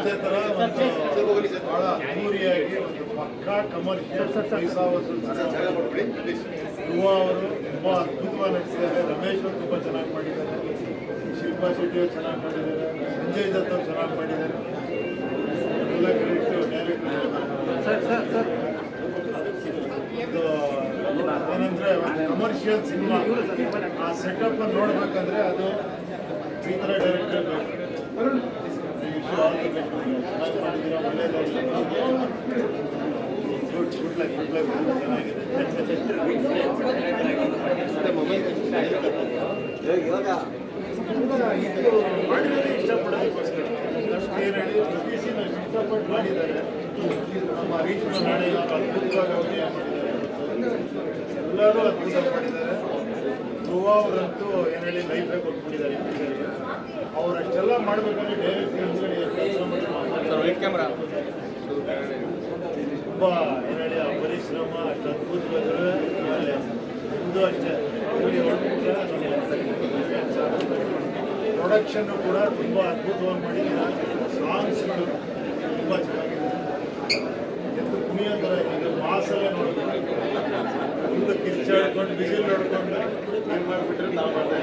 ಅದೇ ಥರ ಒಂದು ಭಾಳ ಅದ್ದೂರಿಯಾಗಿ ಒಂದು ಪಕ್ಕಾ ಕಮರ್ಷಿಯಲ್ ಪೈಸಾ ವಸೂಲ್ ಯುವ ಅವರು ತುಂಬ ಅದ್ಭುತವಾಗಿ ನಟಿಸಿದ್ದಾರೆ. ರಮೇಶ್ ಅವರು ತುಂಬ ಚೆನ್ನಾಗಿ ಮಾಡಿದ್ದಾರೆ, ಶಿಲ್ಪಾ ಶೆಟ್ಟಿ ಅವರು ಚೆನ್ನಾಗಿ ಮಾಡಿದ್ದಾರೆ, ಸಂಜಯ್ ದತ್ ಅವರು ಚೆನ್ನಾಗಿ ಮಾಡಿದ್ದಾರೆ. ಎಲ್ಲ ಕ್ರೆಡಿಟ್ ಇದು ಏನಂದರೆ ಕಮರ್ಷಿಯಲ್ ಸಿನಿಮಾ ಆ ಸೆಟಪ್ ನೋಡ್ಬೇಕಂದ್ರೆ ಅದು ಈ ಥರ ಡೈರೆಕ್ಟರ್ ಇಷ್ಟಪಡೋದಕ್ಕೋಸ್ಕರ ಇಷ್ಟಪಟ್ಟು ಮಾಡಿದ್ದಾರೆ. ನಮ್ಮ ಹರೀಶ್ ನಾಳೆ ಅದ್ಭುತವಾಗಿ ಅಭಿನಯ ಮಾಡಿದ್ದಾರೆ, ಎಲ್ಲರೂ ಅದ್ಭುತ ಮಾಡಿದ್ದಾರೆ. ಧ್ರುವ ಅವರಂತೂ ಏನು ಹೇಳಿ ಲೈಫೇ ಕೊಟ್ಬಿಟ್ಟಿದ್ದಾರೆ. ಅವರಷ್ಟೆಲ್ಲ ಮಾಡಬೇಕಂದ್ರೆ ಡೈರೆಕ್ಟ್ ತುಂಬ ಏನು ಹೇಳಿ ಆ ಪರಿಶ್ರಮ ಅಷ್ಟು ಅದ್ಭುತವಾದರೆ ಆಮೇಲೆ ಮುಂದೆ ಅಷ್ಟೇ ಪ್ರೊಡಕ್ಷನ್ನು ಕೂಡ ತುಂಬ ಅದ್ಭುತವಾಗಿ ಮಾಡಿದ್ದಾರೆ. ಸಾಂಗ್ಸ್ಗಳು ತುಂಬ ಚೆನ್ನಾಗಿದೆ. ಎದ್ದು ಕುಣಿಯೋ ಥರ ಈಗ ಮಾಸಲ್ಲೇ ನೋಡ್ಬೇಕು, ಮುಂದೆ ಕಿರ್ಚಾಡ್ಕೊಂಡು ಬಿಸಿಲು ನೋಡ್ಕೊಂಡು ಏನು ಮಾಡಿಬಿಟ್ರೆ ನಾವು ಮಾಡ್ತಾ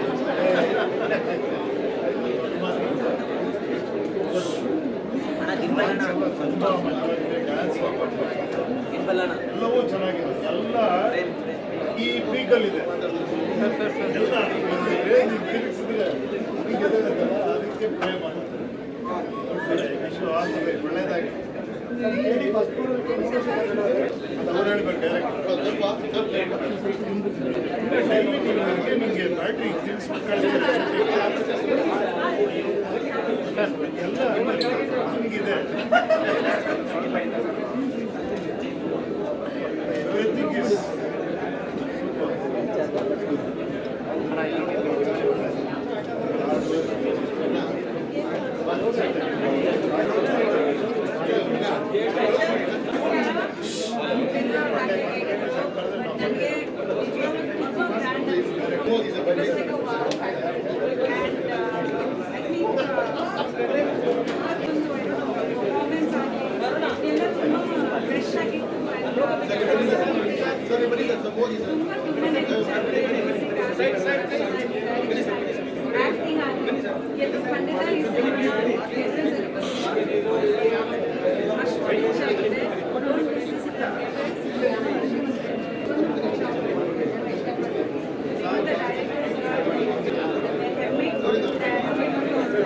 ತುಂಬ ಮಜವಾಗಿದೆ. ಡ್ಯಾನ್ಸ್ ಎಲ್ಲವೂ ಚೆನ್ನಾಗಿದೆ. ಎಲ್ಲ ಈ ಪೀಕಲ್ಲಿದೆ. ಎಲ್ಲ ತಿರುಗಿಸಿದ್ರೆ ಅದಕ್ಕೆ ಪ್ರೇ ಮಾಡುತ್ತೆ. ವಿಶ್ವ ಆಗ್ತದೆ ಒಳ್ಳೆಯದಾಗಿ ಅವ್ರು ಹೇಳ್ಬೇಕು ಡೈರೆಕ್ಟ್ ನಿಮಗೆ ಬ್ಯಾಟ್ರಿ ತಿಳಿಸ್ಬೇಕು ಎಲ್ಲ ಹಂಗಿದೆ. Everything is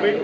wait